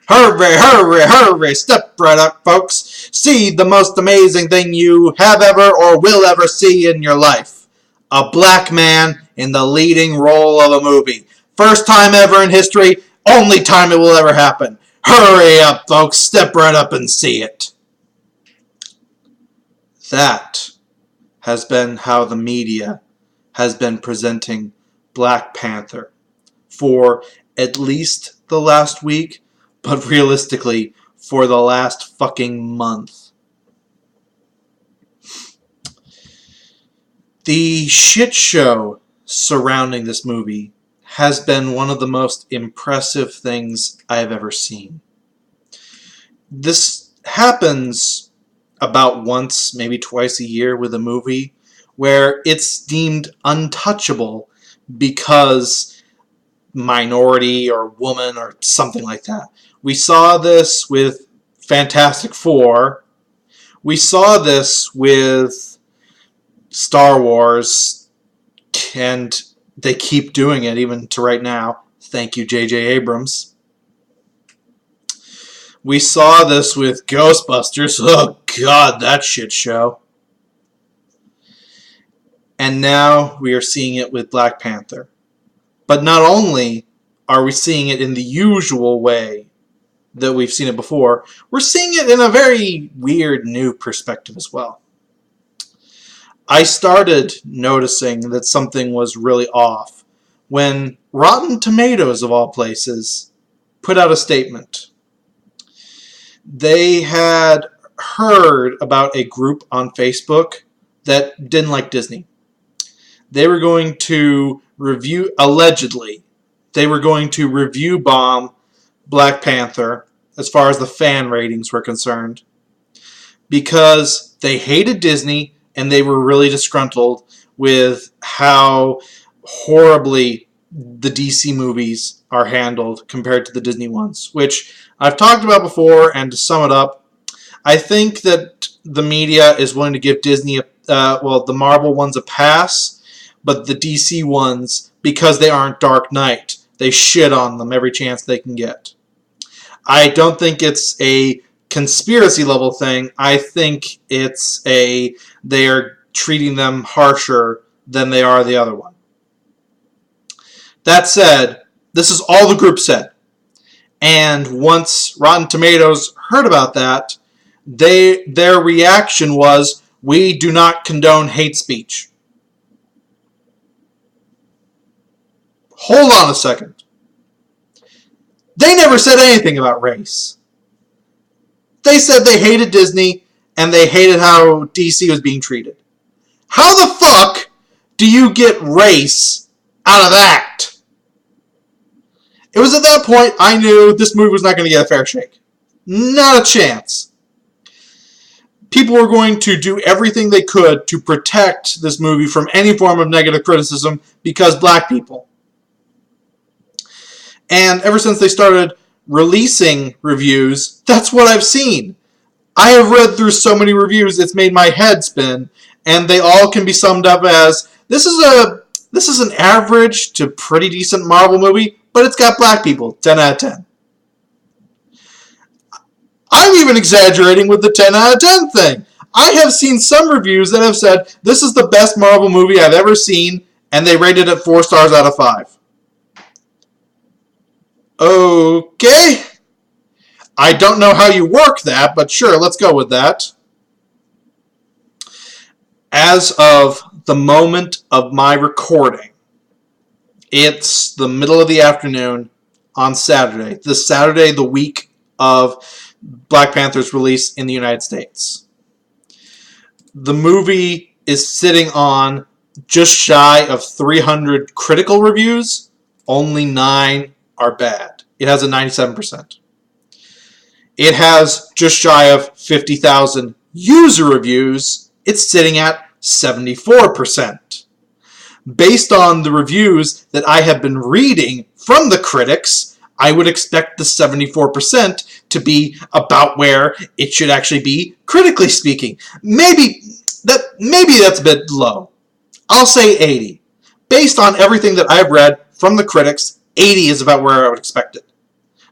Hurry, hurry, hurry, step right up, folks. See the most amazing thing you have ever or will ever see in your life. A black man in the leading role of a movie. First time ever in history, only time it will ever happen. Hurry up, folks, step right up and see it. That has been how the media has been presenting Black Panther for at least the last week, but realistically, for the last fucking month. The shit show surrounding this movie has been one of the most impressive things I have ever seen. This happens about once, maybe twice a year with a movie where it's deemed untouchable because minority or woman or something like that. We saw this with Fantastic Four. We saw this with Star Wars, and they keep doing it even to right now. Thank you, J.J. Abrams. We saw this with Ghostbusters. Oh God, that shit show. And now we are seeing it with Black Panther. But not only are we seeing it in the usual way that we've seen it before, we're seeing it in a very weird new perspective as well. I started noticing that something was really off when Rotten Tomatoes, of all places, put out a statement. They had heard about a group on Facebook that didn't like Disney. They were going to review, allegedly, they were going to review bomb Black Panther as far as the fan ratings were concerned because they hated Disney and they were really disgruntled with how horribly the DC movies are handled compared to the Disney ones, which I've talked about before, and to sum it up, I think that the media is willing to give Disney, the Marvel ones a pass, but the DC ones, because they aren't Dark Knight, they shit on them every chance they can get. I don't think it's a conspiracy level thing. I think it's they're treating them harsher than they are the other one. That said, this is all the group said. And once Rotten Tomatoes heard about that, their reaction was, we do not condone hate speech. Hold on a second. They never said anything about race. They said they hated Disney and they hated how DC was being treated. How the fuck do you get race out of that? It was at that point I knew this movie was not going to get a fair shake. Not a chance. People were going to do everything they could to protect this movie from any form of negative criticism because black people. And ever since they started releasing reviews, that's what I've seen. I have read through so many reviews, it's made my head spin, and they all can be summed up as, this is an average to pretty decent Marvel movie, but it's got black people, 10 out of 10. I'm even exaggerating with the 10 out of 10 thing. I have seen some reviews that have said, this is the best Marvel movie I've ever seen, and they rated it 4 stars out of 5. Okay. I don't know how you work that, but sure, let's go with that. As of the moment of my recording, it's the middle of the afternoon on Saturday. This Saturday, the week of Black Panther's release in the United States. The movie is sitting on just shy of 300 critical reviews. Only 9 are bad. It has a 97%. It has just shy of 50,000 user reviews. It's sitting at 74%. Based on the reviews that I have been reading from the critics, I would expect the 74% to be about where it should actually be, critically speaking. Maybe that's a bit low. I'll say 80. Based on everything that I've read from the critics, 80 is about where I would expect it.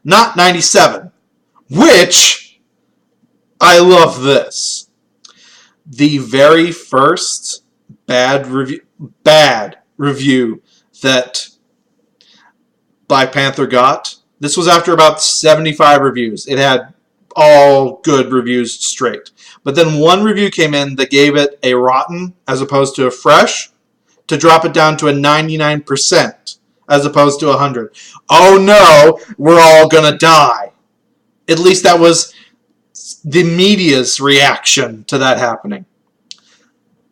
Not 97. Which, I love this. The very first bad review that Black Panther got, this was after about 75 reviews. It had all good reviews straight. But then one review came in that gave it a rotten as opposed to a fresh, to drop it down to a 99% as opposed to 100. Oh no, we're all gonna die. At least that was the media's reaction to that happening.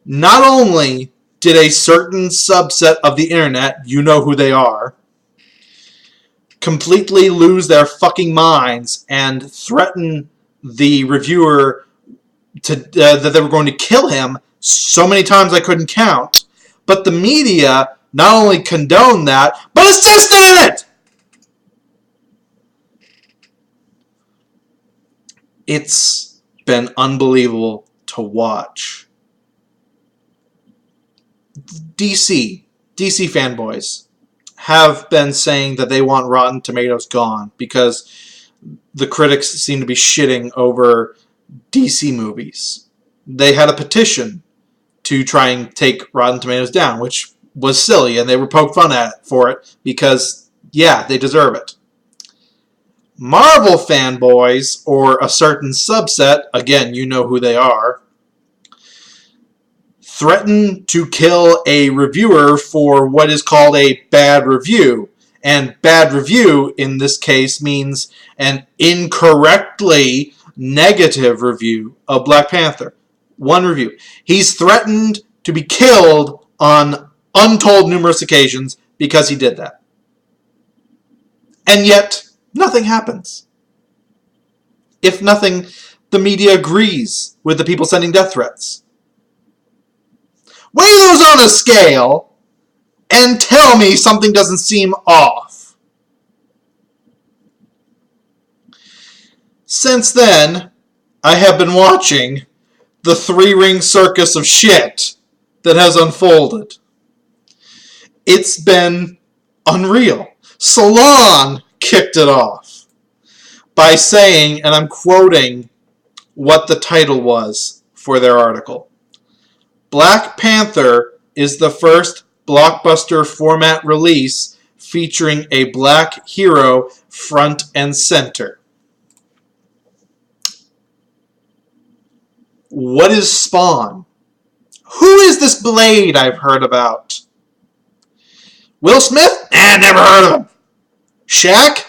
Not only did a certain subset of the internet, you know who they are, completely lose their fucking minds and threaten the reviewer that they were going to kill him so many times I couldn't count, but the media not only condoned that, but assisted in it! It's been unbelievable to watch. DC fanboys have been saying that they want Rotten Tomatoes gone because the critics seem to be shitting over DC movies. They had a petition to try and take Rotten Tomatoes down, which was silly, and they were poked fun at for it because, yeah, they deserve it. Marvel fanboys, or a certain subset, again, you know who they are, threaten to kill a reviewer for what is called a bad review. And bad review, in this case, means an incorrectly negative review of Black Panther. One review. He's threatened to be killed on untold numerous occasions because he did that. And yet, nothing happens. If nothing, the media agrees with the people sending death threats. Weigh those on a scale and tell me something doesn't seem off. Since then, I have been watching the three-ring circus of shit that has unfolded. It's been unreal. Salon kicked it off by saying, and I'm quoting what the title was for their article, Black Panther is the first blockbuster format release featuring a black hero front and center. What is Spawn? Who is this Blade I've heard about? Will Smith? Never heard of him. Shaq?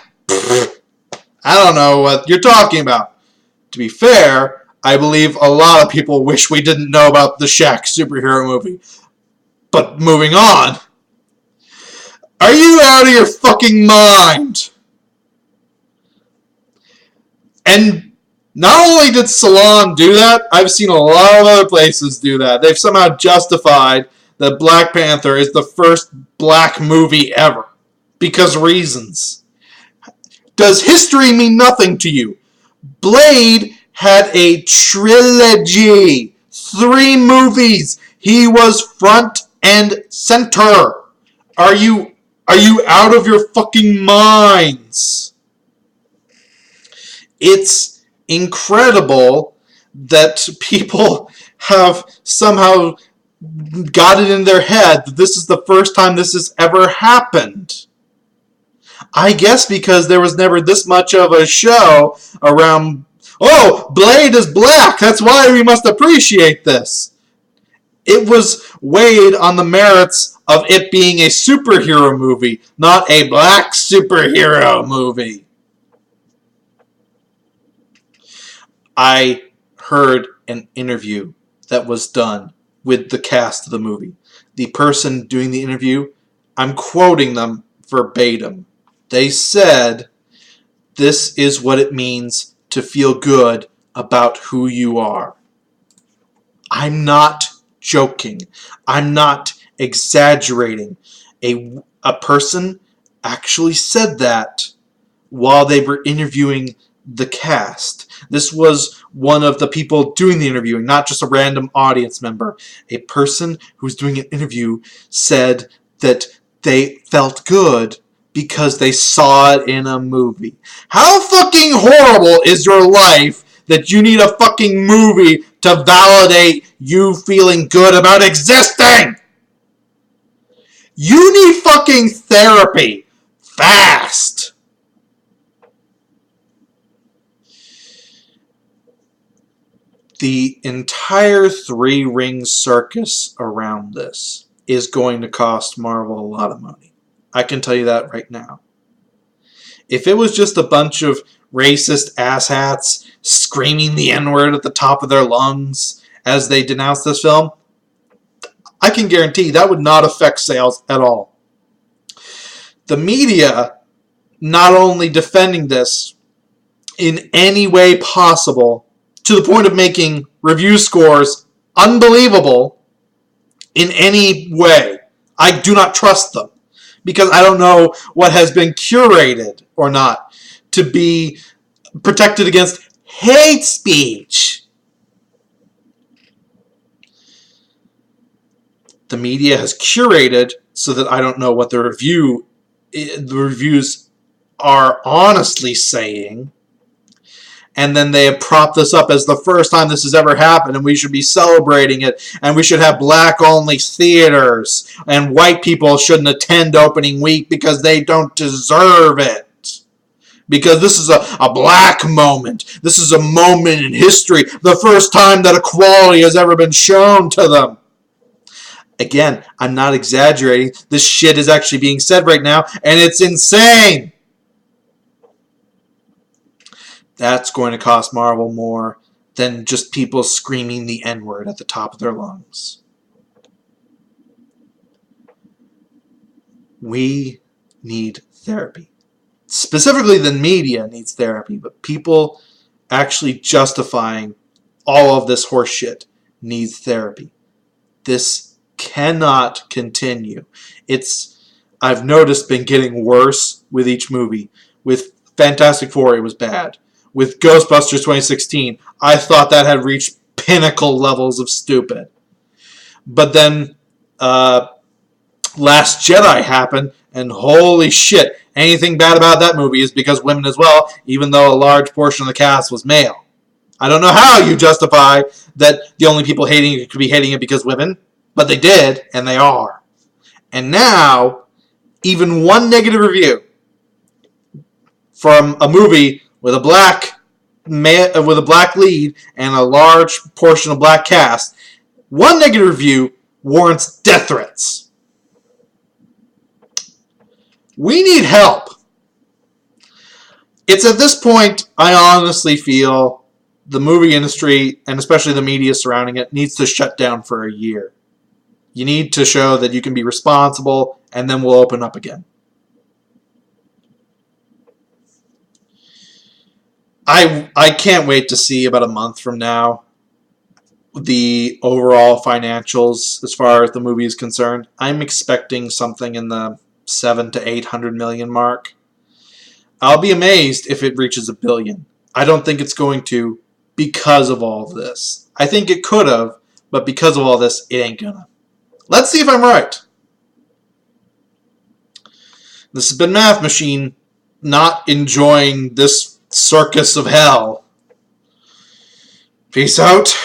I don't know what you're talking about. To be fair, I believe a lot of people wish we didn't know about the Shaq superhero movie. But moving on. Are you out of your fucking mind? And not only did Salon do that, I've seen a lot of other places do that. They've somehow justified that Black Panther is the first black movie ever. Because reasons. Does history mean nothing to you? Blade had a trilogy. 3 movies. He was front and center. Are you out of your fucking minds? It's incredible that people have somehow got it in their head that this is the first time this has ever happened. I guess because there was never this much of a show around, oh, Blade is black, that's why we must appreciate this. It was weighed on the merits of it being a superhero movie, not a black superhero movie. I heard an interview that was done with the cast of the movie. The person doing the interview, I'm quoting them verbatim. They said, this is what it means to feel good about who you are. I'm not joking. I'm not exaggerating. A person actually said that while they were interviewing the cast. This was one of the people doing the interviewing, not just a random audience member. A person who's doing an interview said that they felt good because they saw it in a movie. How fucking horrible is your life that you need a fucking movie to validate you feeling good about existing? You need fucking therapy. Fast. The entire three-ring circus around this is going to cost Marvel a lot of money. I can tell you that right now. If it was just a bunch of racist asshats screaming the N-word at the top of their lungs as they denounce this film, I can guarantee that would not affect sales at all. The media not only defending this in any way possible, to the point of making review scores unbelievable in any way. I do not trust them, because I don't know what has been curated or not to be protected against hate speech. The media has curated so that I don't know what the reviews are honestly saying. And then they have propped this up as the first time this has ever happened, and we should be celebrating it, and we should have black-only theaters, and white people shouldn't attend opening week because they don't deserve it. Because this is a black moment. This is a moment in history, the first time that equality has ever been shown to them. Again, I'm not exaggerating. This shit is actually being said right now, and it's insane. That's going to cost Marvel more than just people screaming the N-word at the top of their lungs. We need therapy. Specifically, the media needs therapy, but people actually justifying all of this horse shit needs therapy. This cannot continue. I've noticed, been getting worse with each movie. With Fantastic Four, it was bad. With Ghostbusters 2016, I thought that had reached pinnacle levels of stupid. But then Last Jedi happened, and holy shit, anything bad about that movie is because women as well, even though a large portion of the cast was male. I don't know how you justify that the only people hating it could be hating it because women, but they did, and they are. And now, even one negative review from a movie with a black lead and a large portion of black cast, one negative review warrants death threats. We need help. It's at this point, I honestly feel the movie industry, and especially the media surrounding it, needs to shut down for a year. You need to show that you can be responsible, and then we'll open up again. I can't wait to see about a month from now the overall financials as far as the movie is concerned. I'm expecting something in the 700 to 800 million mark. I'll be amazed if it reaches $1 billion. I don't think it's going to because of all this. I think it could have, but because of all this, it ain't gonna. Let's see if I'm right. This has been Math Machine, not enjoying this circus of hell. Peace out.